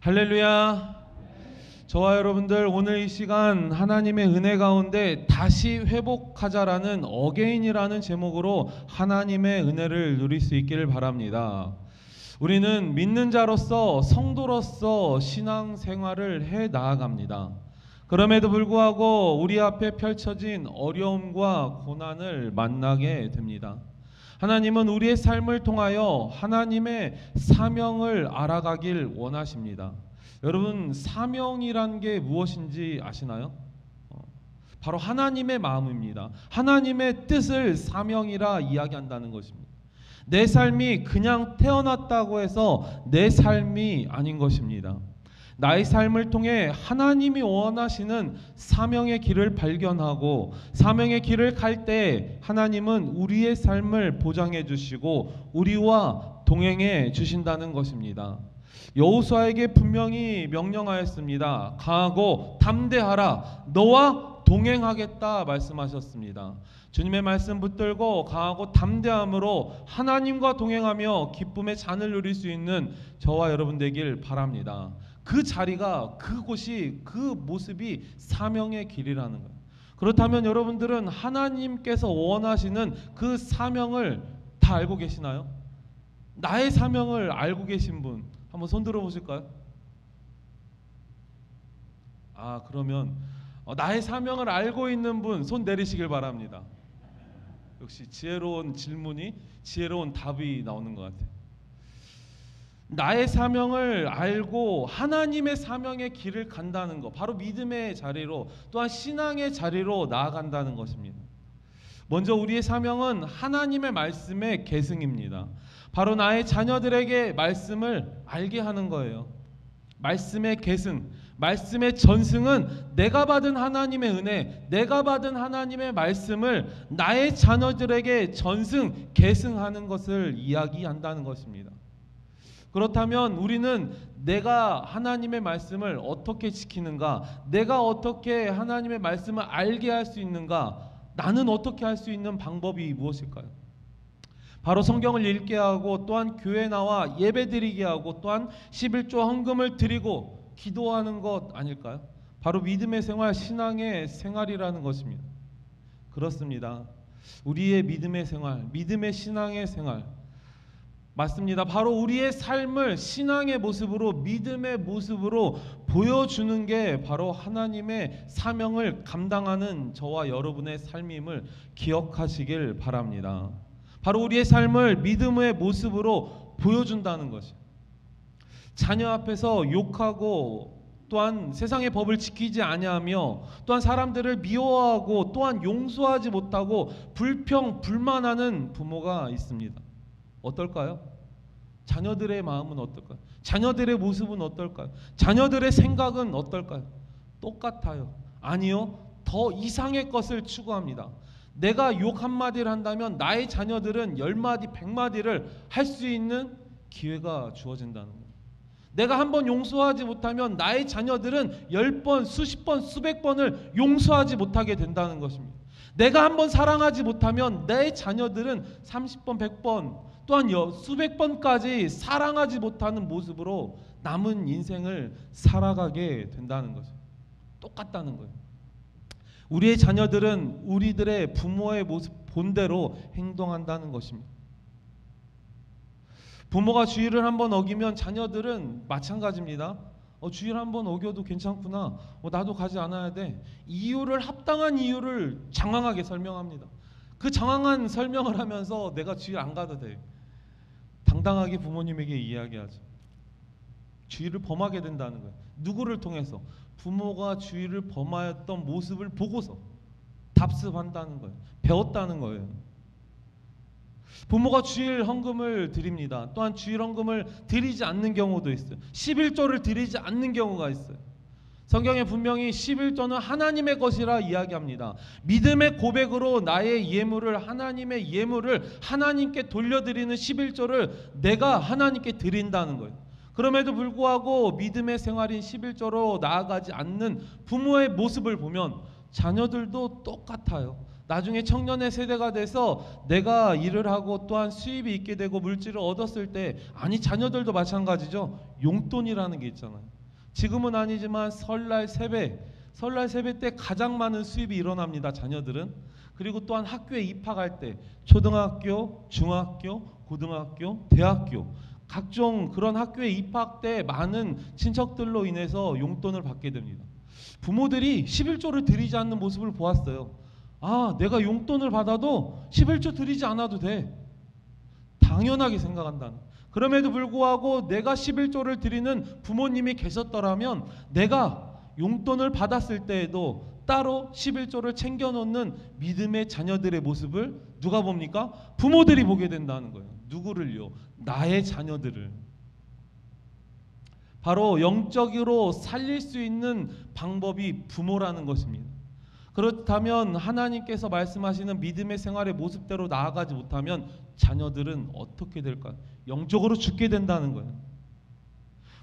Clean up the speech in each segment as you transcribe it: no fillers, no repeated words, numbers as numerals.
할렐루야. 저와 여러분들 오늘 이 시간 하나님의 은혜 가운데 다시 회복하자라는 어게인이라는 제목으로 하나님의 은혜를 누릴 수 있기를 바랍니다. 우리는 믿는 자로서 성도로서 신앙생활을 해 나아갑니다. 그럼에도 불구하고 우리 앞에 펼쳐진 어려움과 고난을 만나게 됩니다. 하나님은 우리의 삶을 통하여 하나님의 사명을 알아가길 원하십니다. 여러분, 사명이란 게 무엇인지 아시나요? 바로 하나님의 마음입니다. 하나님의 뜻을 사명이라 이야기한다는 것입니다. 내 삶이 그냥 태어났다고 해서 내 삶이 아닌 것입니다. 나의 삶을 통해 하나님이 원하시는 사명의 길을 발견하고 사명의 길을 갈 때 하나님은 우리의 삶을 보장해 주시고 우리와 동행해 주신다는 것입니다. 여호수아에게 분명히 명령하였습니다. 강하고 담대하라, 너와 동행하겠다 말씀하셨습니다. 주님의 말씀 붙들고 강하고 담대함으로 하나님과 동행하며 기쁨의 잔을 누릴 수 있는 저와 여러분 되길 바랍니다. 그 자리가, 그곳이, 그 모습이 사명의 길이라는 거예요. 그렇다면 여러분들은 하나님께서 원하시는 그 사명을 다 알고 계시나요? 나의 사명을 알고 계신 분 한번 손 들어 보실까요? 그러면 나의 사명을 알고 있는 분 손 내리시길 바랍니다. 역시 지혜로운 질문이 지혜로운 답이 나오는 것 같아요. 나의 사명을 알고 하나님의 사명의 길을 간다는 것, 바로 믿음의 자리로, 또한 신앙의 자리로 나아간다는 것입니다. 먼저 우리의 사명은 하나님의 말씀의 계승입니다. 바로 나의 자녀들에게 말씀을 알게 하는 거예요. 말씀의 계승, 말씀의 전승은 내가 받은 하나님의 은혜, 내가 받은 하나님의 말씀을 나의 자녀들에게 전승, 계승하는 것을 이야기한다는 것입니다. 그렇다면 우리는 내가 하나님의 말씀을 어떻게 지키는가, 내가 어떻게 하나님의 말씀을 알게 할 수 있는가, 나는 어떻게 할 수 있는 방법이 무엇일까요? 바로 성경을 읽게 하고, 또한 교회에 나와 예배드리게 하고, 또한 11조 헌금을 드리고 기도하는 것 아닐까요? 바로 믿음의 생활, 신앙의 생활이라는 것입니다. 그렇습니다. 우리의 믿음의 생활, 믿음의 신앙의 생활, 맞습니다. 바로 우리의 삶을 신앙의 모습으로, 믿음의 모습으로 보여주는 게 바로 하나님의 사명을 감당하는 저와 여러분의 삶임을 기억하시길 바랍니다. 바로 우리의 삶을 믿음의 모습으로 보여준다는 것이, 자녀 앞에서 욕하고 또한 세상의 법을 지키지 아니하며 또한 사람들을 미워하고 또한 용서하지 못하고 불평, 불만하는 부모가 있습니다. 어떨까요? 자녀들의 마음은 어떨까요? 자녀들의 모습은 어떨까요? 자녀들의 생각은 어떨까요? 똑같아요. 아니요, 더 이상의 것을 추구합니다. 내가 욕 한마디를 한다면 나의 자녀들은 10마디, 100마디를 할 수 있는 기회가 주어진다는 거예요. 내가 한 번 용서하지 못하면 나의 자녀들은 10번, 수십 번, 수백 번을 용서하지 못하게 된다는 것입니다. 내가 한 번 사랑하지 못하면 내 자녀들은 30번, 100번, 또한 수백 번까지 사랑하지 못하는 모습으로 남은 인생을 살아가게 된다는 거죠. 똑같다는 거예요. 우리의 자녀들은 우리들의 부모의 모습 본대로 행동한다는 것입니다. 부모가 주의를 한번 어기면 자녀들은 마찬가지입니다. 주의를 한번 어겨도 괜찮구나. 나도 가지 않아야 돼. 이유를, 합당한 이유를 장황하게 설명합니다. 그 장황한 설명을 하면서 내가 주의를 안 가도 돼. 당당하게 부모님에게 이야기하죠. 주의를 범하게 된다는 거예요. 누구를 통해서? 부모가 주의를 범하였던 모습을 보고서 답습한다는 거예요. 배웠다는 거예요. 부모가 주일 헌금을 드립니다. 또한 주일 헌금을 드리지 않는 경우도 있어요. 11조를 드리지 않는 경우가 있어요. 성경에 분명히 11조는 하나님의 것이라 이야기합니다. 믿음의 고백으로 나의 예물을, 하나님의 예물을 하나님께 돌려드리는 11조를 내가 하나님께 드린다는 거예요. 그럼에도 불구하고 믿음의 생활인 11조로 나아가지 않는 부모의 모습을 보면 자녀들도 똑같아요. 나중에 청년의 세대가 돼서 내가 일을 하고 또한 수입이 있게 되고 물질을 얻었을 때, 아니 자녀들도 마찬가지죠. 용돈이라는 게 있잖아요. 지금은 아니지만 설날 세배 때 가장 많은 수입이 일어납니다. 자녀들은. 그리고 또한 학교에 입학할 때 초등학교, 중학교, 고등학교, 대학교 각종 그런 학교에 입학 때 많은 친척들로 인해서 용돈을 받게 됩니다. 부모들이 11조를 드리지 않는 모습을 보았어요. 아, 내가 용돈을 받아도 11조 드리지 않아도 돼. 당연하게 생각한다는. 그럼에도 불구하고 내가 11조를 드리는 부모님이 계셨더라면 내가 용돈을 받았을 때에도 따로 11조를 챙겨놓는 믿음의 자녀들의 모습을 누가 봅니까? 부모들이 보게 된다는 거예요. 누구를요? 나의 자녀들을. 바로 영적으로 살릴 수 있는 방법이 부모라는 것입니다. 그렇다면 하나님께서 말씀하시는 믿음의 생활의 모습대로 나아가지 못하면 자녀들은 어떻게 될까요? 영적으로 죽게 된다는 거예요.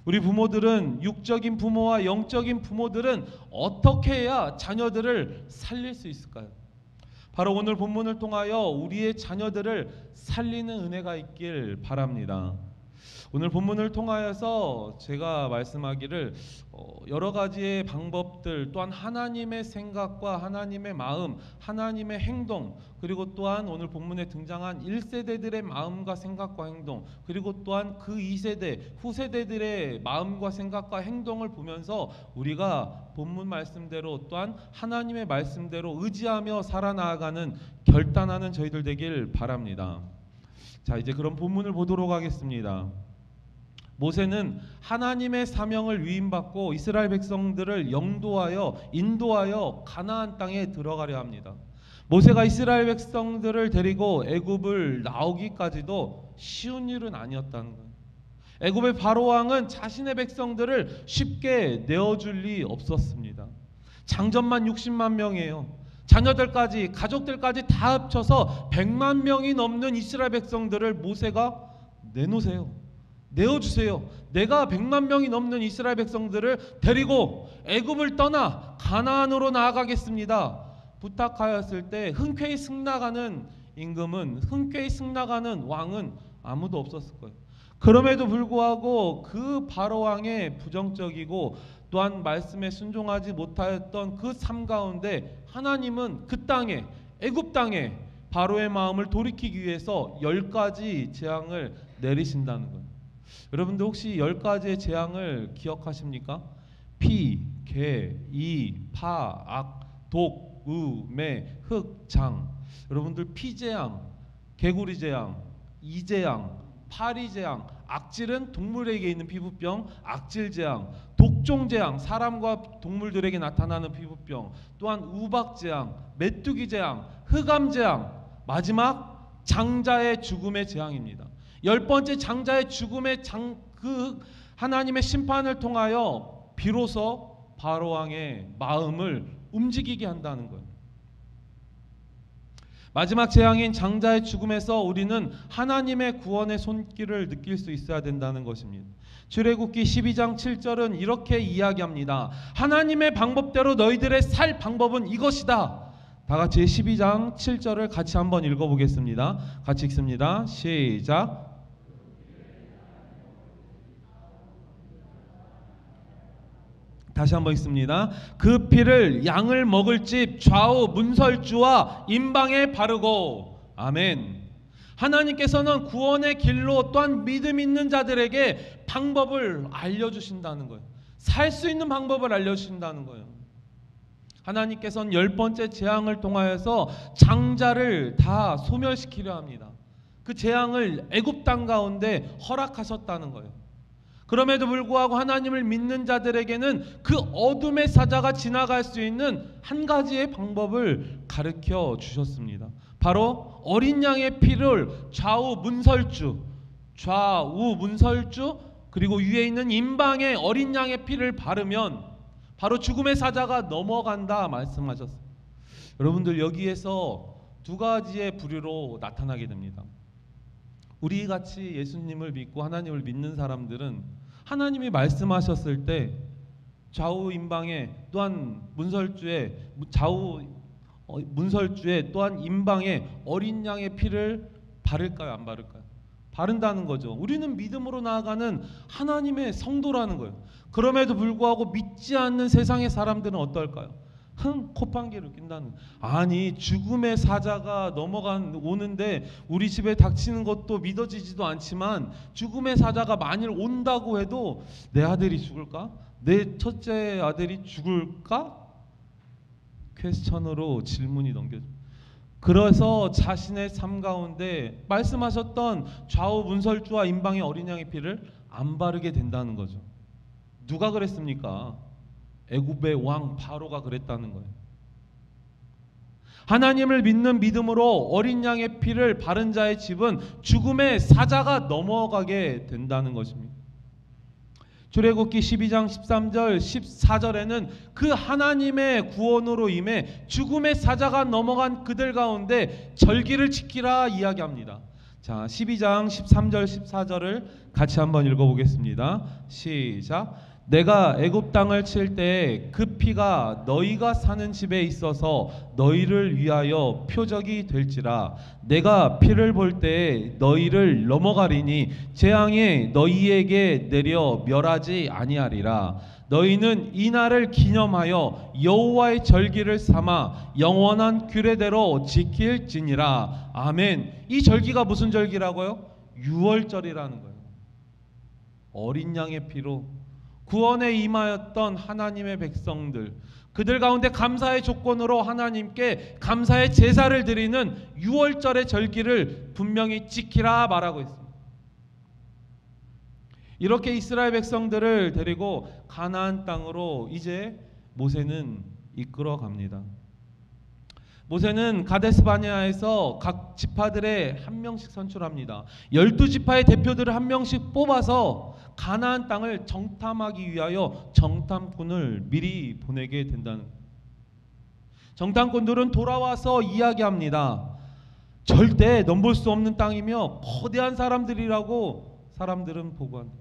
우리 부모들은, 육적인 부모와 영적인 부모들은 어떻게 해야 자녀들을 살릴 수 있을까요? 바로 오늘 본문을 통하여 우리의 자녀들을 살리는 은혜가 있길 바랍니다. 오늘 본문을 통하여서 제가 말씀하기를 여러 가지의 방법들, 또한 하나님의 생각과 하나님의 마음, 하나님의 행동, 그리고 또한 오늘 본문에 등장한 1세대들의 마음과 생각과 행동, 그리고 또한 그 2세대, 후세대들의 마음과 생각과 행동을 보면서 우리가 본문 말씀대로 또한 하나님의 말씀대로 의지하며 살아나가는, 결단하는 저희들 되길 바랍니다. 자, 이제 그럼 본문을 보도록 하겠습니다. 모세는 하나님의 사명을 위임받고 이스라엘 백성들을 영도하여 인도하여 가나안 땅에 들어가려 합니다. 모세가 이스라엘 백성들을 데리고 애굽을 나오기까지도 쉬운 일은 아니었다는 거예요. 애굽의 바로 왕은 자신의 백성들을 쉽게 내어줄 리 없었습니다. 장전만 60만 명이에요. 자녀들까지, 가족들까지 다 합쳐서 100만 명이 넘는 이스라엘 백성들을 모세가 내놓으세요. 내어주세요. 내가 100만 명이 넘는 이스라엘 백성들을 데리고 애굽을 떠나 가나안으로 나아가겠습니다. 부탁하였을 때 흔쾌히 승낙하는 임금은, 흔쾌히 승낙하는 왕은 아무도 없었을 거예요. 그럼에도 불구하고 그 바로 왕의 부정적이고 또한 말씀에 순종하지 못하였던 그 삶 가운데 하나님은 그 땅에, 애굽 땅에 바로의 마음을 돌이키기 위해서 10가지 재앙을 내리신다는 거예요. 여러분들 혹시 10가지의 재앙을 기억하십니까? 피, 개, 이, 파, 악, 독, 우, 매, 흑, 장. 여러분들 피재앙, 개구리재앙, 이재앙, 파리재앙, 악질은 동물에게 있는 피부병, 악질재앙, 독종재앙, 사람과 동물들에게 나타나는 피부병, 또한 우박재앙, 메뚜기재앙, 흑암재앙, 마지막 장자의 죽음의 재앙입니다. 10번째 장자의 죽음의 그 하나님의 심판을 통하여 비로소 바로왕의 마음을 움직이게 한다는 거예요. 마지막 재앙인 장자의 죽음에서 우리는 하나님의 구원의 손길을 느낄 수 있어야 된다는 것입니다. 출애굽기 12장 7절은 이렇게 이야기합니다. 하나님의 방법대로 너희들의 살 방법은 이것이다. 다 같이 12장 7절을 같이 한번 읽어보겠습니다. 같이 읽습니다. 시작. 다시 한번 읽습니다. 그 피를 양을 먹을 집 좌우 문설주와 임방에 바르고. 아멘. 하나님께서는 구원의 길로 또한 믿음 있는 자들에게 방법을 알려주신다는 거예요. 살 수 있는 방법을 알려주신다는 거예요. 하나님께서는 10번째 재앙을 통하여서 장자를 다 소멸시키려 합니다. 그 재앙을 애굽 땅 가운데 허락하셨다는 거예요. 그럼에도 불구하고 하나님을 믿는 자들에게는 그 어둠의 사자가 지나갈 수 있는 한 가지의 방법을 가르쳐 주셨습니다. 바로 어린 양의 피를 좌우 문설주 그리고 위에 있는 임방에 어린 양의 피를 바르면 바로 죽음의 사자가 넘어간다 말씀하셨어요. 여러분들 여기에서 두 가지의 부류로 나타나게 됩니다. 우리 같이 예수님을 믿고 하나님을 믿는 사람들은 하나님이 말씀하셨을 때 좌우 임방에 또한 문설주에 좌우 문설주에 또한 임방에 어린 양의 피를 바를까요, 안 바를까요? 바른다는 거죠. 우리는 믿음으로 나아가는 하나님의 성도라는 거예요. 그럼에도 불구하고 믿지 않는 세상의 사람들은 어떨까요? 콧방귀를 낀다는. 아니, 죽음의 사자가 오는데 우리 집에 닥치는 것도 믿어지지도 않지만, 죽음의 사자가 만일 온다고 해도 내 아들이 죽을까? 내 첫째 아들이 죽을까? 퀘스천으로 질문이 넘겨집니다. 그래서 자신의 삶 가운데 말씀하셨던 좌우 문설주와 임방의 어린 양의 피를 안 바르게 된다는 거죠. 누가 그랬습니까? 애굽의 왕 바로가 그랬다는 거예요. 하나님을 믿는 믿음으로 어린 양의 피를 바른 자의 집은 죽음의 사자가 넘어가게 된다는 것입니다. 출애굽기 12장 13절 14절에는 그 하나님의 구원으로 임해 죽음의 사자가 넘어간 그들 가운데 절기를 지키라 이야기합니다. 자, 12장 13절 14절을 같이 한번 읽어보겠습니다. 시작. 내가 애굽 땅을 칠 때 그 피가 너희가 사는 집에 있어서 너희를 위하여 표적이 될지라. 내가 피를 볼 때 너희를 넘어가리니 재앙에 너희에게 내려 멸하지 아니하리라. 너희는 이 날을 기념하여 여호와의 절기를 삼아 영원한 규례대로 지킬지니라. 아멘. 이 절기가 무슨 절기라고요? 유월절이라는 거예요. 어린 양의 피로 구원에 임하였던 하나님의 백성들, 그들 가운데 감사의 조건으로 하나님께 감사의 제사를 드리는 유월절의 절기를 분명히 지키라 말하고 있습니다. 이렇게 이스라엘 백성들을 데리고 가나안 땅으로 이제 모세는 이끌어 갑니다. 모세는 가데스 바네아에서 각 지파들의 한 명씩 선출합니다. 12지파의 대표들을 한 명씩 뽑아서 가나안 땅을 정탐하기 위하여 정탐꾼을 미리 보내게 된다는. 정탐꾼들은 돌아와서 이야기합니다. 절대 넘볼 수 없는 땅이며 거대한 사람들이라고 사람들은 보고한다.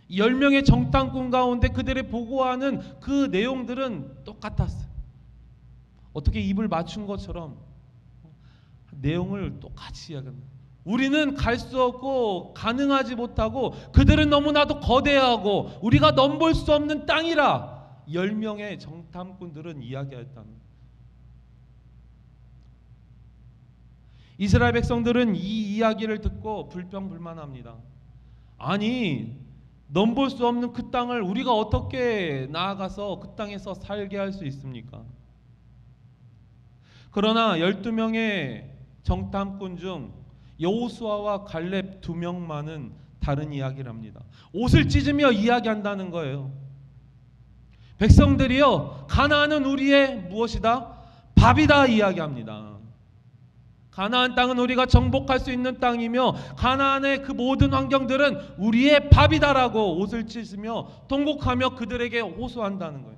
10명의 정탐꾼 가운데 그들이 보고하는 그 내용들은 똑같았어요. 어떻게 입을 맞춘 것처럼 내용을 똑같이 이야기합니다. 우리는 갈 수 없고 가능하지 못하고 그들은 너무나도 거대하고 우리가 넘볼 수 없는 땅이라 10명의 정탐꾼들은 이야기했다는. 이스라엘 백성들은 이 이야기를 듣고 불평불만합니다. 아니, 넘볼 수 없는 그 땅을 우리가 어떻게 나아가서 그 땅에서 살게 할 수 있습니까? 그러나 12명의 정탐꾼 중 여호수아와 갈렙 2명만은 다른 이야기를 합니다. 옷을 찢으며 이야기한다는 거예요. 백성들이요, 가나안은 우리의 무엇이다? 밥이다 이야기합니다. 가나안 땅은 우리가 정복할 수 있는 땅이며 가나안의 그 모든 환경들은 우리의 밥이다라고 옷을 찢으며 통곡하며 그들에게 호소한다는 거예요.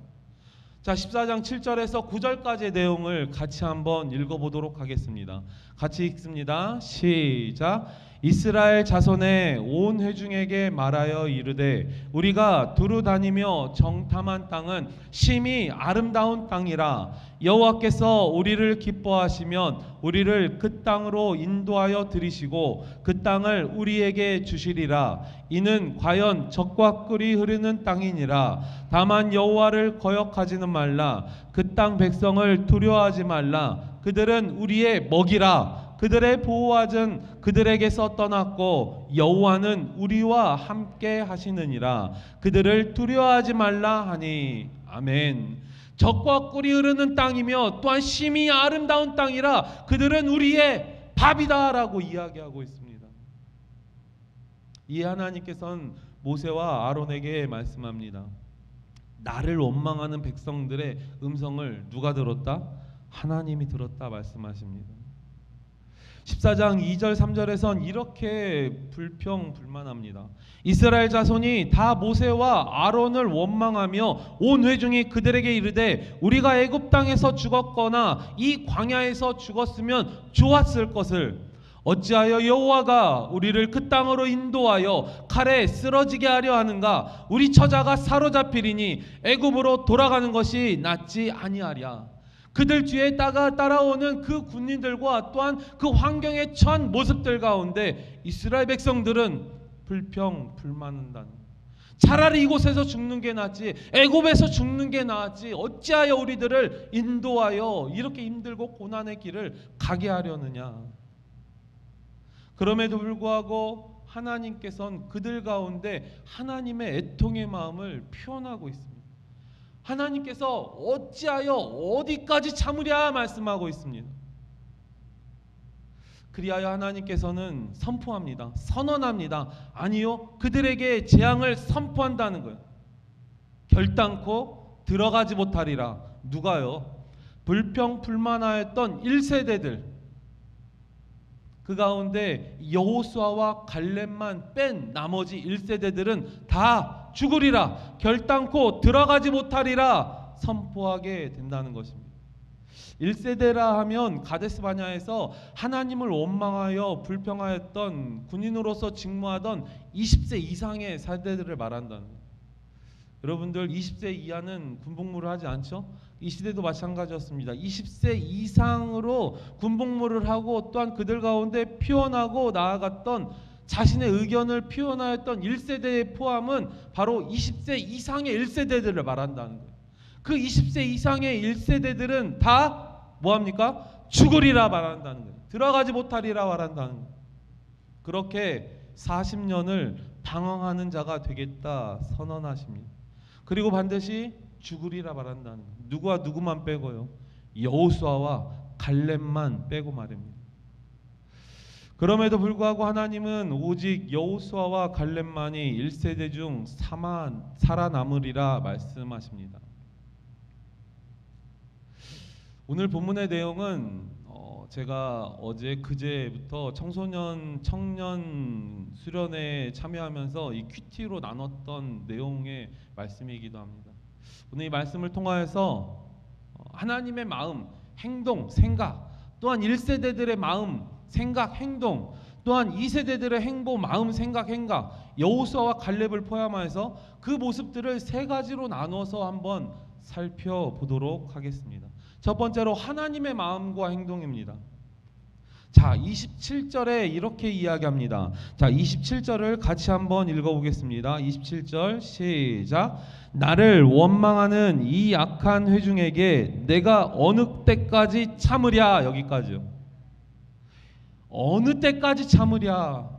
자, 14장 7절에서 9절까지의 내용을 같이 한번 읽어보도록 하겠습니다. 같이 읽습니다. 시작. 이스라엘 자손의 온 회중에게 말하여 이르되 우리가 두루 다니며 정탐한 땅은 심히 아름다운 땅이라. 여호와께서 우리를 기뻐하시면 우리를 그 땅으로 인도하여 들이시고 그 땅을 우리에게 주시리라. 이는 과연 젖과 꿀이 흐르는 땅이니라. 다만 여호와를 거역하지는 말라. 그 땅 백성을 두려워하지 말라. 그들은 우리의 먹이라. 그들의 보호하전 그들에게서 떠났고 여호와는 우리와 함께 하시느니라. 그들을 두려워하지 말라 하니. 아멘. 젖과 꿀이 흐르는 땅이며 또한 심히 아름다운 땅이라 그들은 우리의 밥이다라고 이야기하고 있습니다. 이 하나님께서는 모세와 아론에게 말씀합니다. 나를 원망하는 백성들의 음성을 누가 들었다? 하나님이 들었다 말씀하십니다. 14장 2절 3절에선 이렇게 불평불만합니다. 이스라엘 자손이 다 모세와 아론을 원망하며 온 회중이 그들에게 이르되 우리가 애굽 땅에서 죽었거나 이 광야에서 죽었으면 좋았을 것을 어찌하여 여호와가 우리를 그 땅으로 인도하여 칼에 쓰러지게 하려 하는가? 우리 처자가 사로잡히리니 애굽으로 돌아가는 것이 낫지 아니하랴. 그들 뒤에 따라오는 그 군인들과 또한 그 환경에 처한 모습들 가운데 이스라엘 백성들은 불평불만한다는, 차라리 이곳에서 죽는 게 낫지, 애굽에서 죽는 게 나았지, 어찌하여 우리들을 인도하여 이렇게 힘들고 고난의 길을 가게 하려느냐. 그럼에도 불구하고 하나님께서는 그들 가운데 하나님의 애통의 마음을 표현하고 있습니다. 하나님께서 어찌하여 어디까지 참으랴 말씀하고 있습니다. 그리하여 하나님께서는 선포합니다. 선언합니다. 아니요, 그들에게 재앙을 선포한다는 거예요. 결단코 들어가지 못하리라. 누가요? 불평불만하였던 1세대들, 그 가운데 여호수아와 갈렙만 뺀 나머지 1세대들은 다 죽으리라, 결단코 들어가지 못하리라 선포하게 된다는 것입니다. 1세대라 하면 가데스 바냐에서 하나님을 원망하여 불평하였던 군인으로서 직무하던 20세 이상의 세대들을 말한다는 거예요. 여러분들 20세 이하는 군복무를 하지 않죠? 이 시대도 마찬가지였습니다. 20세 이상으로 군복무를 하고 또한 그들 가운데 표현하고 나아갔던 자신의 의견을 표현하였던 1세대의 포함은 바로 20세 이상의 1세대들을 말한다는 거예요. 그 20세 이상의 1세대들은 다 뭐합니까? 죽으리라 말한다는 거예요. 들어가지 못하리라 말한다는 거예요. 그렇게 40년을 방황하는 자가 되겠다 선언하십니다. 그리고 반드시 죽으리라 말한다는 거예요. 누구와 누구만 빼고요? 여호수아와 갈렙만 빼고 말입니다. 그럼에도 불구하고 하나님은 오직 여호수아와 갈렙만이 1세대 중 살아남으리라 말씀하십니다. 오늘 본문의 내용은 제가 어제 그제부터 청년 수련회에 참여하면서 이 큐티로 나눴던 내용의 말씀이기도 합니다. 오늘 이 말씀을 통하여서 하나님의 마음, 행동, 생각, 또한 1세대들의 마음, 생각, 행동, 또한 2세대들의 행보, 마음, 생각, 여호수아와 갈렙을 포함해서 그 모습들을 세 가지로 나눠서 한번 살펴보도록 하겠습니다. 첫 번째로 하나님의 마음과 행동입니다. 자, 27절에 이렇게 이야기합니다. 자, 27절을 같이 한번 읽어보겠습니다. 27절 시작. 나를 원망하는 이 악한 회중에게 내가 어느 때까지 참으랴. 여기까지요. 어느 때까지 참으랴.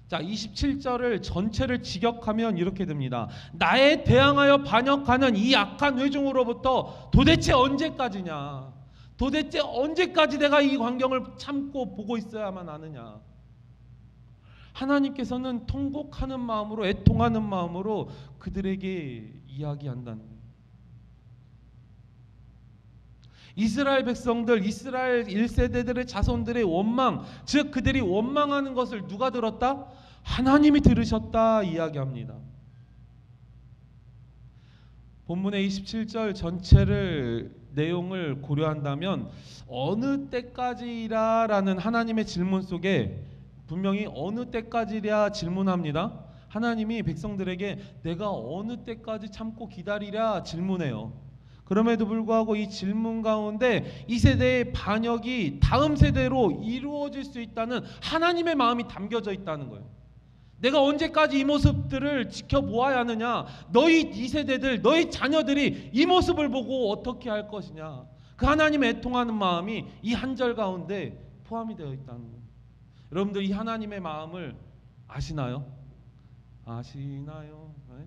자, 27절을 전체를 직역하면 이렇게 됩니다. 나에 대항하여 반역하는 이 악한 회중으로부터 도대체 언제까지냐? 도대체 언제까지 내가 이 광경을 참고 보고 있어야만 하느냐? 하나님께서는 통곡하는 마음으로, 애통하는 마음으로 그들에게 이야기한다는 거예요. 이스라엘 백성들, 이스라엘 1세대들의 자손들의 원망, 즉 그들이 원망하는 것을 누가 들었다? 하나님이 들으셨다 이야기합니다. 본문의 27절 전체를 내용을 고려한다면 어느 때까지라 라는 하나님의 질문 속에 분명히 어느 때까지랴 질문합니다. 하나님이 백성들에게 내가 어느 때까지 참고 기다리랴 질문해요. 그럼에도 불구하고 이 질문 가운데 이 세대의 반역이 다음 세대로 이루어질 수 있다는 하나님의 마음이 담겨져 있다는 거예요. 내가 언제까지 이 모습들을 지켜보아야 하느냐? 너희 이 세대들, 너희 자녀들이 이 모습을 보고 어떻게 할 것이냐? 그 하나님의 애통하는 마음이 이 한 절 가운데 포함이 되어 있다는 거예요. 여러분들 이 하나님의 마음을 아시나요? 아시나요? 네?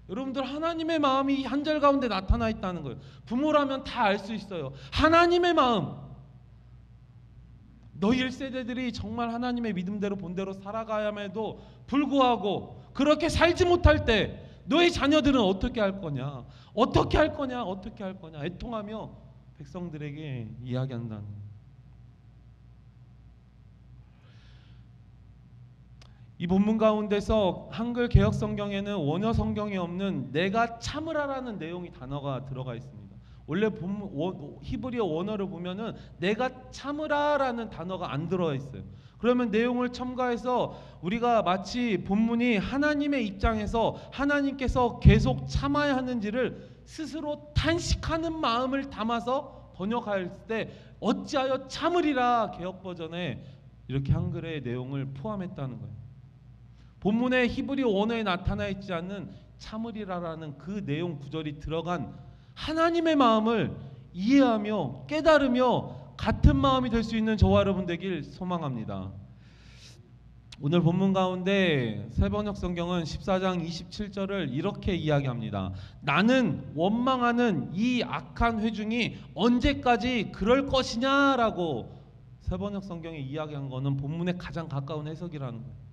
여러분들 하나님의 마음이 한 절 가운데 나타나 있다는 거예요. 부모라면 다 알 수 있어요. 하나님의 마음. 너희 1세대들이 정말 하나님의 믿음대로 본대로 살아가야에도 불구하고 그렇게 살지 못할 때 너희 자녀들은 어떻게 할 거냐? 어떻게 할 거냐? 어떻게 할 거냐? 애통하며 백성들에게 이야기한다는 거예요. 이 본문 가운데서 한글 개역 성경에는 원어 성경에 없는 내가 참으라라는 내용이 단어가 들어가 있습니다. 원래 히브리어 원어를 보면은 내가 참으라라는 단어가 안 들어가 있어요. 그러면 내용을 첨가해서 우리가 마치 본문이 하나님의 입장에서 하나님께서 계속 참아야 하는지를 스스로 탄식하는 마음을 담아서 번역할 때 어찌하여 참으리라 개역 버전에 이렇게 한글의 내용을 포함했다는 거예요. 본문의 히브리 원어에 나타나 있지 않는 참으리라라는 그 내용 구절이 들어간 하나님의 마음을 이해하며 깨달으며 같은 마음이 될 수 있는 저와 여러분 되길 소망합니다. 오늘 본문 가운데 새번역 성경은 14장 27절을 이렇게 이야기합니다. 나는 원망하는 이 악한 회중이 언제까지 그럴 것이냐라고 새번역 성경이 이야기한 것은 본문에 가장 가까운 해석이라는 거예요.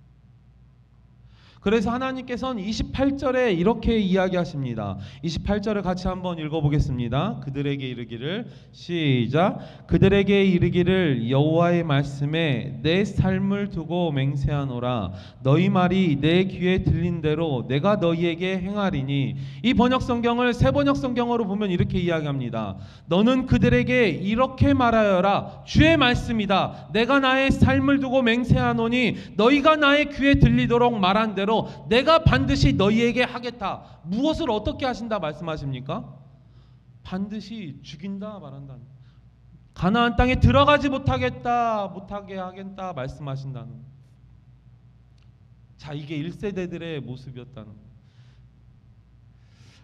그래서 하나님께서는 28절에 이렇게 이야기하십니다. 28절을 같이 한번 읽어보겠습니다. 그들에게 이르기를, 시작. 그들에게 이르기를 여호와의 말씀에 내 삶을 두고 맹세하노라. 너희 말이 내 귀에 들린 대로 내가 너희에게 행하리니. 이 번역 성경을 새 번역 성경으로 보면 이렇게 이야기합니다. 너는 그들에게 이렇게 말하여라. 주의 말씀이다. 내가 나의 삶을 두고 맹세하노니 너희가 나의 귀에 들리도록 말한 대로 내가 반드시 너희에게 하겠다. 무엇을 어떻게 하신다 말씀하십니까? 반드시 죽인다 말한다. 가나안 땅에 들어가지 못하게 하겠다 말씀하신다는. 자, 이게 1세대들의 모습이었다는.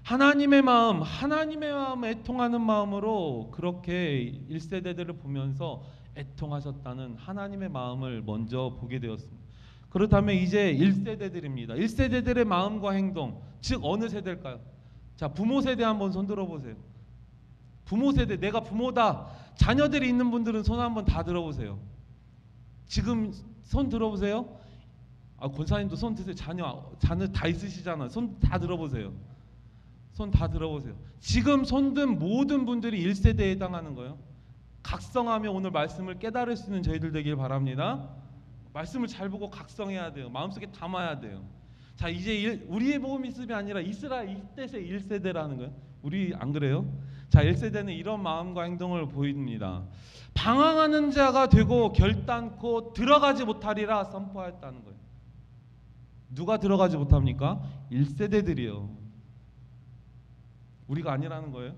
하나님의 마음에 애통하는 마음으로 그렇게 1세대들을 보면서 애통하셨다는 하나님의 마음을 먼저 보게 되었습니다. 그렇다면 이제 1세대들입니다. 1세대들의 마음과 행동, 즉 어느 세대일까요? 자, 부모 세대 한번 손 들어보세요. 부모 세대, 내가 부모다. 자녀들이 있는 분들은 손 한번 다 들어보세요. 지금 손 들어보세요. 권사님도 손 드세요. 자녀 다 있으시잖아요. 손 다 들어보세요. 손 다 들어보세요. 지금 손든 모든 분들이 1세대에 해당하는 거예요. 각성하며 오늘 말씀을 깨달을 수 있는 저희들 되길 바랍니다. 말씀을 잘 보고 각성해야 돼요. 마음속에 담아야 돼요. 자, 이제 우리의 복음 있음이 아니라 이스라엘 이때의 1세대라는 거예요. 우리 안 그래요? 자, 1세대는 이런 마음과 행동을 보입니다. 방황하는 자가 되고 결단코 들어가지 못하리라 선포하였다는 거예요. 누가 들어가지 못합니까? 1세대들이요. 우리가 아니라는 거예요.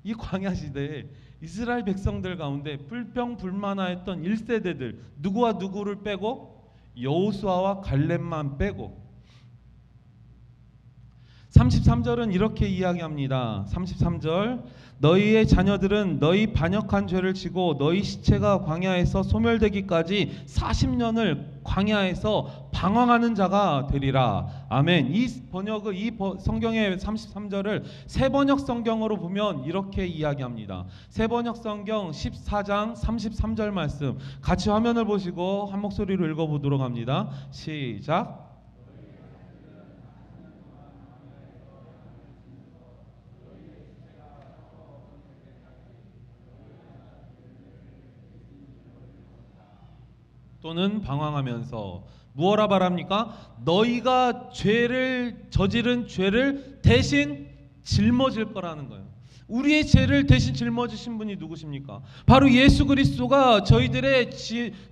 이 광야 시대에 이스라엘 백성들 가운데 불평불만하였던 1세대들, 누구와 누구를 빼고? 여호수아와 갈렙만 빼고. 33절은 이렇게 이야기합니다. 33절, 너희의 자녀들은 너희 반역한 죄를 지고 너희 시체가 광야에서 소멸되기까지 40년을 광야에서 방황하는 자가 되리라. 아멘. 이 성경의 33절을 새번역 성경으로 보면 이렇게 이야기합니다. 새번역 성경 14장 33절 말씀 같이 화면을 보시고 한 목소리로 읽어보도록 합니다. 시작. 또는 방황하면서 무엇라 말합니까? 너희가 죄를 저지른 죄를 대신 짊어질 거라는 거예요. 우리의 죄를 대신 짊어지신 분이 누구십니까? 바로 예수 그리스도가 저희들의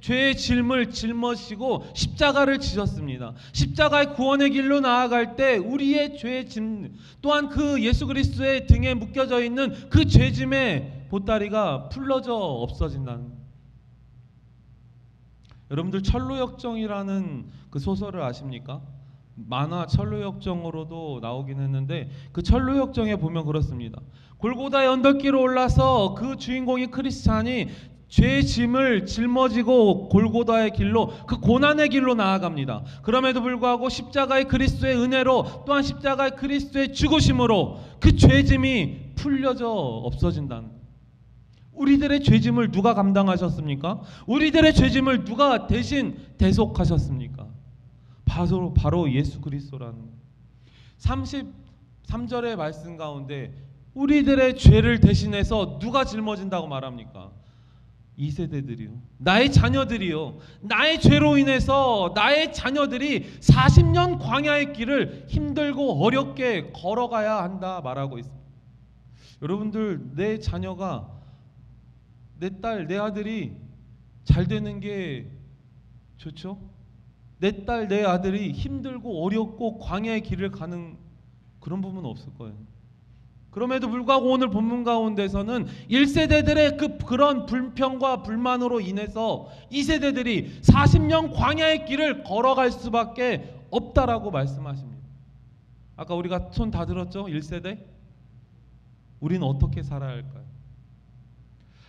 죄의 짐을 짊어지고 십자가를 지셨습니다. 십자가의 구원의 길로 나아갈 때 우리의 죄의 짐 또한 그 예수 그리스도의 등에 묶여져 있는 그 죄짐의 보따리가 풀러져 없어진다는 거예요. 여러분들 철로역정이라는 그 소설을 아십니까? 만화 철로역정으로도 나오긴 했는데 그 철로역정에 보면 그렇습니다. 골고다의 언덕길로 올라서 그 주인공이 크리스찬이 죄의 짐을 짊어지고 골고다의 길로 그 고난의 길로 나아갑니다. 그럼에도 불구하고 십자가의 그리스도의 은혜로 또한 십자가의 그리스도의 죽으심으로 그 죄짐이 풀려져 없어진다는. 우리들의 죄짐을 누가 감당하셨습니까? 우리들의 죄짐을 누가 대신 대속하셨습니까? 바로 예수 그리스도라는. 33절의 말씀 가운데 우리들의 죄를 대신해서 누가 짊어진다고 말합니까? 2세대들이요. 나의 자녀들이요. 나의 죄로 인해서 나의 자녀들이 40년 광야의 길을 힘들고 어렵게 걸어가야 한다 말하고 있습니다. 여러분들, 내 자녀가, 내 딸, 내 아들이 잘 되는 게 좋죠? 내 딸, 내 아들이 힘들고 어렵고 광야의 길을 가는 그런 부분은 없을 거예요. 그럼에도 불구하고 오늘 본문 가운데서는 1세대들의 그런 불평과 불만으로 인해서 2세대들이 40년 광야의 길을 걸어갈 수밖에 없다라고 말씀하십니다. 아까 우리가 손 다 들었죠? 1세대? 우리는 어떻게 살아야 할까요?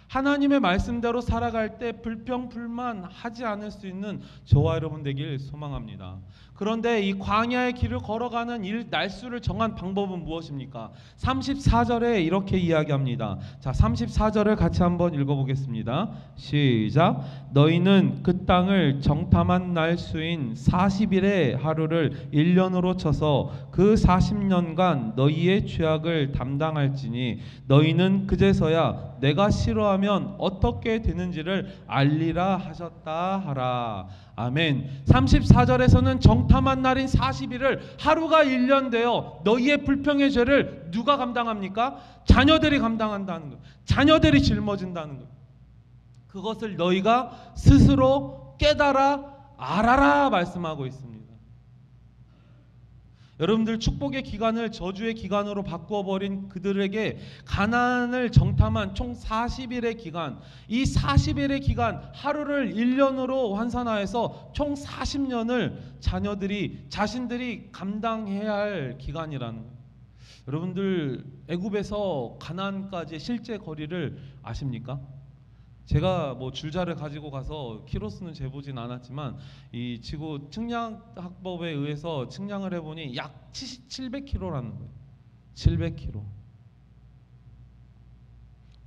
하나님의 말씀대로 살아갈 때 불평, 불만 하지 않을 수 있는 저와 여러분 되길 소망합니다. 그런데 이 광야의 길을 걸어가는 날수를 정한 방법은 무엇입니까? 34절에 이렇게 이야기합니다. 자, 34절을 같이 한번 읽어보겠습니다. 시작. 너희는 그 땅을 정탐한 날수인 40일의 하루를 1년으로 쳐서 그 40년간 너희의 죄악을 담당할지니 너희는 그제서야 내가 싫어하면 어떻게 되는지를 알리라 하셨다 하라. 아멘. 34절에서는 정탐한 날인 40일을 하루가 1년 되어 너희의 불평의 죄를 누가 감당합니까? 자녀들이 감당한다는 거예요. 자녀들이 짊어진다는 거예요. 그것을 너희가 스스로 깨달아 알아라 말씀하고 있습니다. 여러분들 축복의 기간을 저주의 기간으로 바꾸어버린 그들에게 가나안을 정탐한 총 40일의 기간, 이 40일의 기간 하루를 1년으로 환산하여서 총 40년을 자신들이 감당해야 할 기간이라는 거예요. 여러분들 애굽에서 가나안까지의 실제 거리를 아십니까? 제가 뭐 줄자를 가지고 가서 키로수는 재보진 않았지만 이 지구 측량학법에 의해서 측량을 해보니 약 700km라는 거예요. 700km.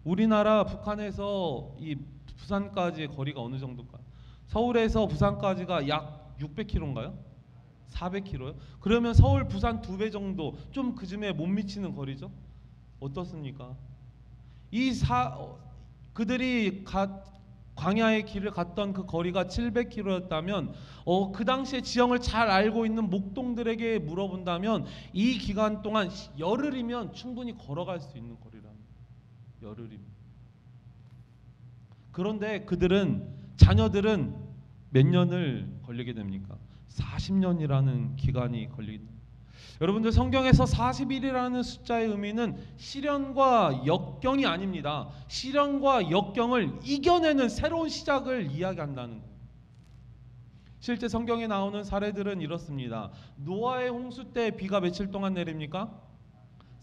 우리나라 북한에서 이 부산까지의 거리가 어느 정도일까요? 서울에서 부산까지가 약 600km인가요? 400km요? 그러면 서울 부산 2배 정도, 좀 그쯤에 못 미치는 거리죠? 어떻습니까? 그들이 광야의 길을 갔던 그 거리가 700km였다면 그 당시에 지형을 잘 알고 있는 목동들에게 물어본다면 이 기간 동안 열흘이면 충분히 걸어갈 수 있는 거리라는 거예요. 열흘이면. 그런데 자녀들은 몇 년을 걸리게 됩니까? 40년이라는 기간이 걸리게 됩니다. 여러분들 성경에서 40일이라는 숫자의 의미는 시련과 역경이 아닙니다. 시련과 역경을 이겨내는 새로운 시작을 이야기한다는 거예요. 실제 성경에 나오는 사례들은 이렇습니다. 노아의 홍수 때 비가 며칠 동안 내립니까?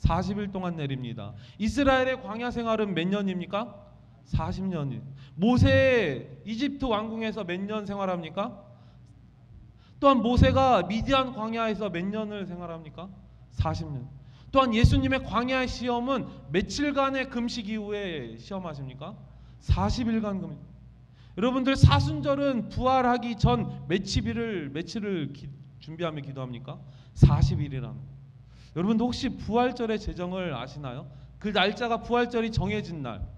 40일 동안 내립니다. 이스라엘의 광야 생활은 몇 년입니까? 40년이. 모세 이집트 왕궁에서 몇 년 생활합니까? 또한 모세가 미디안 광야에서 몇 년을 생활합니까? 40년. 또한 예수님의 광야의 시험은 며칠간의 금식 이후에 시험하십니까? 40일간 금식. 여러분들 사순절은 부활하기 전 며칠을 준비하며 기도합니까? 40일이라는. 여러분들 혹시 부활절의 제정을 아시나요? 그 날짜가 부활절이 정해진 날.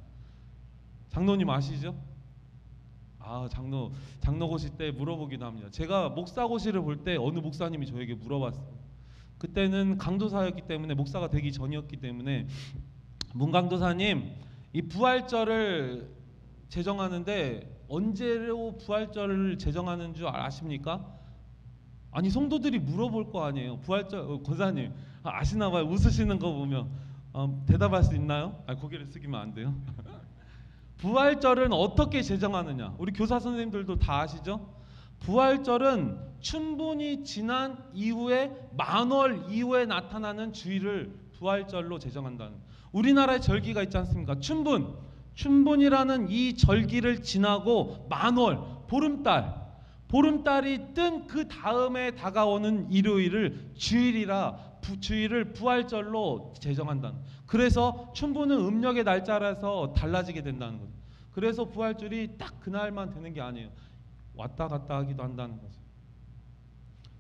장로님 아시죠? 장로고시 때 물어보기도 합니다. 제가 목사고시를 볼 때 어느 목사님이 저에게 물어봤어요. 그때는 강도사였기 때문에, 목사가 되기 전이었기 때문에, 문강도사님, 이 부활절을 제정하는데 언제로 부활절을 제정하는 줄 아십니까? 아니, 성도들이 물어볼 거 아니에요. 부활절, 권사님 아시나 봐요. 웃으시는 거 보면. 대답할 수 있나요? 고개를 숙이면 안 돼요. 부활절은 어떻게 제정하느냐? 우리 교사 선생님들도 다 아시죠? 부활절은 춘분이 지난 이후에 만월 이후에 나타나는 주일을 부활절로 제정한다는. 우리나라에 절기가 있지 않습니까? 춘분이라는 이 절기를 지나고 만월, 보름달이 뜬 그 다음에 다가오는 일요일을 주일을 부활절로 제정한다는. 그래서 춘분은 음력의 날짜라서 달라지게 된다는 거죠. 그래서 부활절이 딱 그날만 되는 게 아니에요. 왔다 갔다 하기도 한다는 거죠.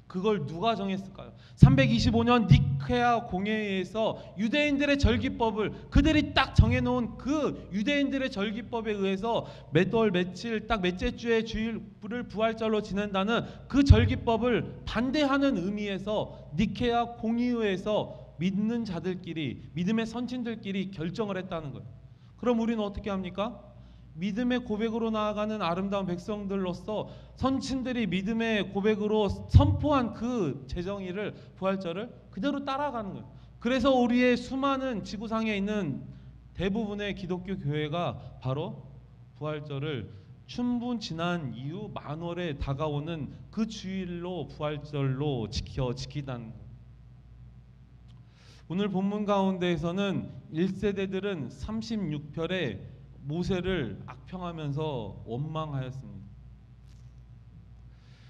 그걸 누가 정했을까요? 325년 니케아 공회에서 유대인들의 절기법을 그들이 딱 정해놓은 그 유대인들의 절기법에 의해서 몇 월 며칠 딱 몇째 주에 주일을 부활절로 지낸다는 그 절기법을 반대하는 의미에서 니케아 공의회에서 믿는 자들끼리, 믿음의 선친들끼리 결정을 했다는 거예요. 그럼 우리는 어떻게 합니까? 믿음의 고백으로 나아가는 아름다운 백성들로서 선친들이 믿음의 고백으로 선포한 그 재정의를, 부활절을 그대로 따라가는 거예요. 그래서 우리의 수많은 지구상에 있는 대부분의 기독교 교회가 바로 부활절을 춘분 지난 이후 만월에 다가오는 그 주일로 부활절로 지키다는 거예요. 오늘 본문 가운데에서는 1세대들은 36편에 모세를 악평하면서 원망하였습니다.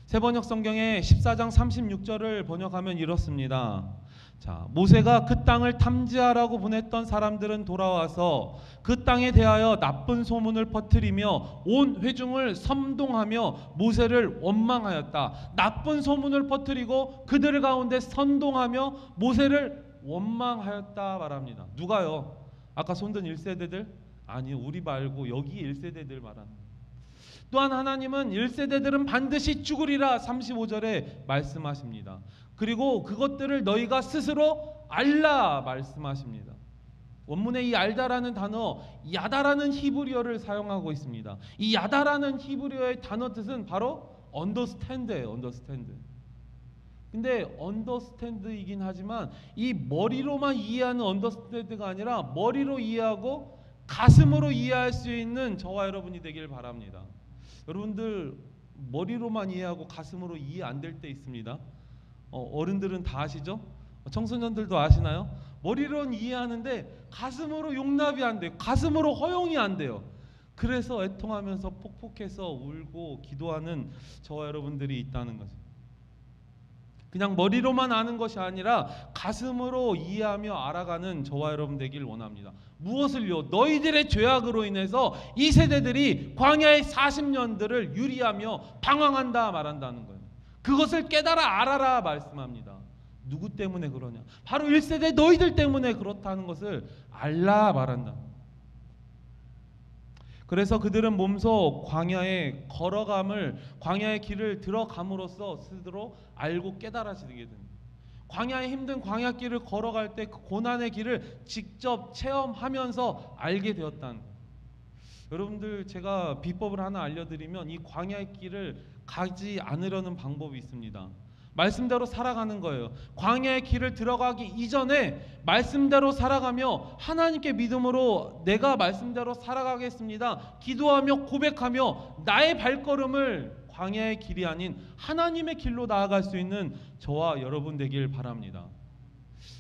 새번역 성경의 14장 36절을 번역하면 이렇습니다. 자, 모세가 그 땅을 탐지하라고 보냈던 사람들은 돌아와서 그 땅에 대하여 나쁜 소문을 퍼뜨리며 온 회중을 선동하며 모세를 원망하였다. 나쁜 소문을 퍼뜨리고 그들 가운데 선동하며 모세를 원망하였다 말합니다. 누가요? 아까 손든 1세대들? 아니요, 우리 말고 여기 1세대들 말합니다. 또한 하나님은 1세대들은 반드시 죽으리라 35절에 말씀하십니다. 그리고 그것들을 너희가 스스로 알라 말씀하십니다. 원문에 이 알다라는 단어, 야다라는 히브리어를 사용하고 있습니다. 이 야다라는 히브리어의 단어 뜻은 바로 understand예요. understand. 근데 understand이긴 하지만 이 머리로만 이해하는 understand가 아니라 머리로 이해하고 가슴으로 이해할 수 있는 저와 여러분이 되길 바랍니다. 여러분들 머리로만 이해하고 가슴으로 이해 안 될 때 있습니다. 어른들은 다 아시죠? 청소년들도 아시나요? 머리로는 이해하는데 가슴으로 용납이 안 돼요. 가슴으로 허용이 안 돼요. 그래서 애통하면서 폭폭해서 울고 기도하는 저와 여러분들이 있다는 거죠. 그냥 머리로만 아는 것이 아니라 가슴으로 이해하며 알아가는 저와 여러분 되길 원합니다. 무엇을요? 너희들의 죄악으로 인해서 이 세대들이 광야의 40년들을 유리하며 방황한다 말한다는 거예요. 그것을 깨달아 알아라 말씀합니다. 누구 때문에 그러냐? 바로 1세대 너희들 때문에 그렇다는 것을 알라 말한다. 그래서 그들은 몸소 광야의 길을 들어감으로써 스스로 알고 깨달아지게 됩니다. 광야의 힘든 광야길을 걸어갈 때 그 고난의 길을 직접 체험하면서 알게 되었다는 거예요. 여러분들, 제가 비법을 하나 알려드리면 이 광야의 길을 가지 않으려는 방법이 있습니다. 말씀대로 살아가는 거예요. 광야의 길을 들어가기 이전에 말씀대로 살아가며 하나님께 믿음으로 내가 말씀대로 살아가겠습니다. 기도하며 고백하며 나의 발걸음을 광야의 길이 아닌 하나님의 길로 나아갈 수 있는 저와 여러분 되길 바랍니다.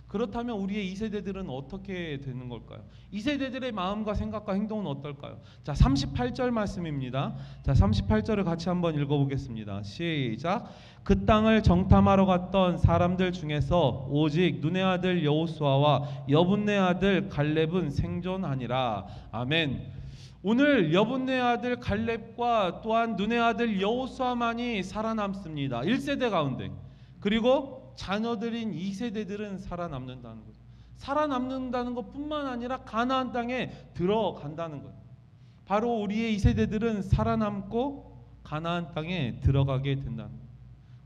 그렇다면 우리의 2세대들은 어떻게 되는 걸까요? 2세대들의 마음과 생각과 행동은 어떨까요? 자, 38절 말씀입니다. 자, 38절을 같이 한번 읽어보겠습니다. 시작. 그 땅을 정탐하러 갔던 사람들 중에서 오직 눈의 아들 여호수아와 여분네 아들 갈렙은 생존하니라. 아멘. 오늘 여분네 아들 갈렙과 또한 눈의 아들 여호수아만이 살아남습니다. 1세대 가운데. 그리고 자녀들인 2세대들은 살아남는다는 거죠. 살아남는다는 것뿐만 아니라 가나안 땅에 들어간다는 거예요. 바로 우리의 2세대들은 살아남고 가나안 땅에 들어가게 된다는 거예요.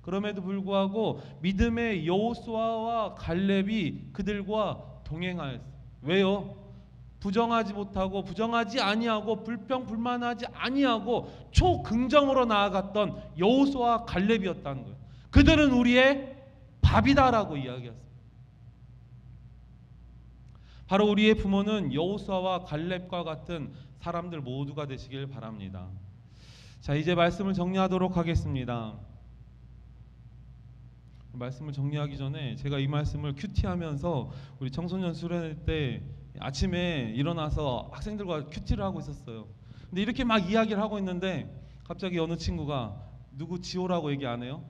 그럼에도 불구하고 믿음의 여호수아와 갈렙이 그들과 동행하였어요. 왜요? 부정하지 못하고 부정하지 아니하고 불평불만하지 아니하고 초긍정으로 나아갔던 여호수아와 갈렙이었다는 거예요. 그들은 우리의 밥이다라고 이야기했습니다. 바로 우리의 부모는 여호수아와 갈렙과 같은 사람들 모두가 되시길 바랍니다. 자, 이제 말씀을 정리하도록 하겠습니다. 말씀을 정리하기 전에 제가 이 말씀을 큐티하면서 우리 청소년 수련회 때 아침에 일어나서 학생들과 큐티를 하고 있었어요. 근데 이렇게 막 이야기를 하고 있는데 갑자기 어느 친구가 누구 지호라고 얘기 안 해요?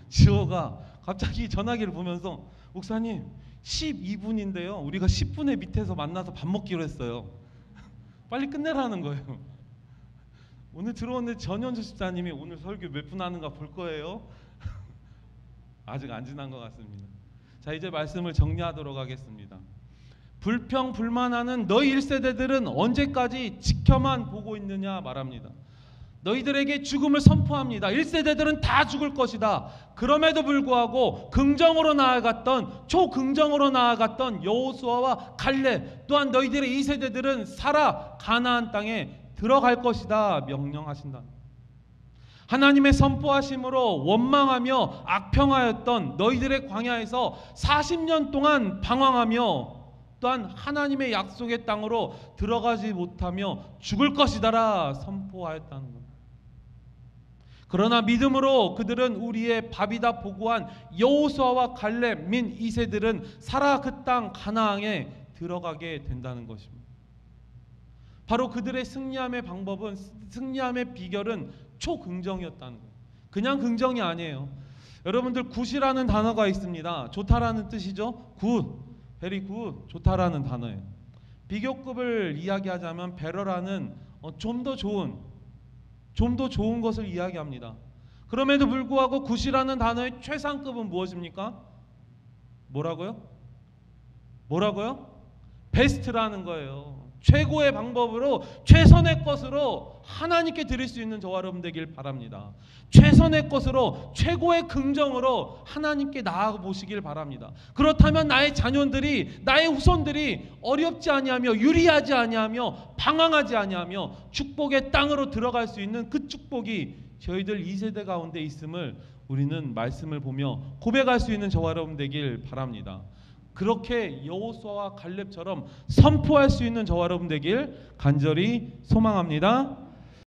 지호가 갑자기 전화기를 보면서 목사님 12분인데요. 우리가 10분의 밑에서 만나서 밥 먹기로 했어요. 빨리 끝내라는 거예요. 오늘 들어오는데 전현주 집사님이 오늘 설교 몇 분 하는가 볼 거예요. 아직 안 지난 것 같습니다. 자, 이제 말씀을 정리하도록 하겠습니다. 불평불만하는 너희 1세대들은 언제까지 지켜만 보고 있느냐 말합니다. 너희들에게 죽음을 선포합니다. 1세대들은 다 죽을 것이다. 그럼에도 불구하고 초긍정으로 나아갔던 여호수아와 갈렙, 또한 너희들의 2세대들은 살아 가나안 땅에 들어갈 것이다 명령하신다. 하나님의 선포하심으로 원망하며 악평하였던 너희들의 광야에서 40년 동안 방황하며 또한 하나님의 약속의 땅으로 들어가지 못하며 죽을 것이다라 선포하였다는 것. 그러나 믿음으로 그들은 우리의 밥이다 보고한 여호수아와 갈렙 민 이세들은 살아 그 땅 가나안에 들어가게 된다는 것입니다. 바로 그들의 승리함의 방법은, 승리함의 비결은 초긍정이었다는 거예요. 그냥 긍정이 아니에요. 여러분들 굿이라는 단어가 있습니다. 좋다라는 뜻이죠. 굿, very good, 좋다라는 단어예요. 비교급을 이야기하자면 베러라는 좀 더 좋은 것을 이야기합니다. 그럼에도 불구하고 굿이라는 단어의 최상급은 무엇입니까? 뭐라고요? 베스트라는 거예요. 최고의 방법으로 최선의 것으로 하나님께 드릴 수 있는 저와 여러분 되길 바랍니다. 최선의 것으로 최고의 긍정으로 하나님께 나아보시길 바랍니다. 그렇다면 나의 자녀들이, 나의 후손들이 어렵지 아니하며 유리하지 아니하며 방황하지 아니하며 축복의 땅으로 들어갈 수 있는 그 축복이 저희들 2세대 가운데 있음을 우리는 말씀을 보며 고백할 수 있는 저와 여러분 되길 바랍니다. 그렇게 여호수아와 갈렙처럼 선포할 수 있는 저와 여러분 되길 간절히 소망합니다.